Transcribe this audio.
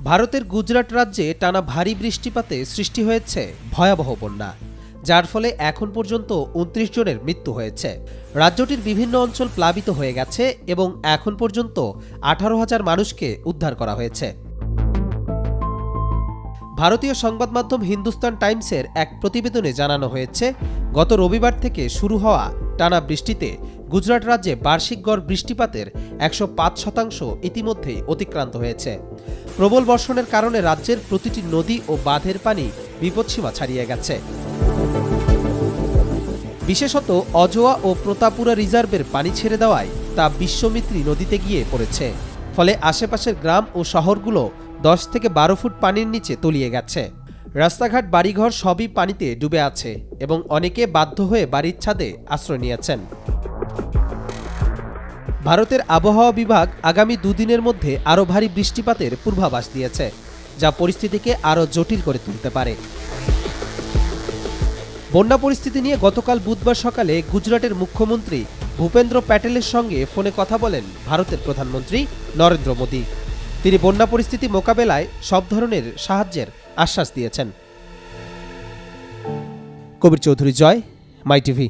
ভারতের গুজরাট রাজ্যে টানা ভারী বৃষ্টিপাতে সৃষ্টি হয়েছে ভয়াবহ বন্যা, যার ফলে এখন পর্যন্ত ২৯ জনের মৃত্যু হয়েছে। রাজ্যটির বিভিন্ন অঞ্চল প্লাবিত হয়ে গেছে এবং এখন পর্যন্ত ১৮,০০০ মানুষকে উদ্ধার করা হয়েছে। ভারতীয় সংবাদ মাধ্যম হিন্দুস্তান টাইমসের এক প্রতিবেদনে জানানো হয়েছে, গত রবিবার থেকে শুরু হওয়া টানা বৃষ্টিতে গুজরাট রাজ্যে বার্ষিক গড় বৃষ্টিপাতের ১০৫% ইতিমধ্যেই অতিক্রান্ত হয়েছে। প্রবল বর্ষণের কারণে রাজ্যের প্রতিটি নদী ও বাঁধের পানি বিপদসীমা ছাড়িয়ে গেছে। বিশেষত অজোয়া ও প্রতাপুরা রিজার্ভের পানি ছেড়ে দেওয়ায় তা বিশ্বমিত্রী নদীতে গিয়ে পড়েছে। ফলে আশেপাশের গ্রাম ও শহরগুলো ১০ থেকে ১২ ফুট পানির নিচে তলিয়ে গেছে। রাস্তাঘাট, বাড়িঘর সবই পানিতে ডুবে আছে এবং অনেকে বাধ্য হয়ে বাড়ির ছাদে আশ্রয় নিয়েছেন। ভারতের আবহাওয়া বিভাগ আগামী দুদিনের মধ্যে আরও ভারী বৃষ্টিপাতের পূর্বাভাস দিয়েছে, যা পরিস্থিতিকে আরও জটিল করে তুলতে পারে। বন্যা পরিস্থিতি নিয়ে গতকাল বুধবার সকালে গুজরাটের মুখ্যমন্ত্রী ভূপেন্দ্র প্যাটেলের সঙ্গে ফোনে কথা বলেন ভারতের প্রধানমন্ত্রী নরেন্দ্র মোদী। তিনি বন্যা পরিস্থিতি মোকাবেলায় সব ধরনের সাহায্যের আশ্বাস দিয়েছেন। কবির চৌধুরী, জয়, মাই টিভি।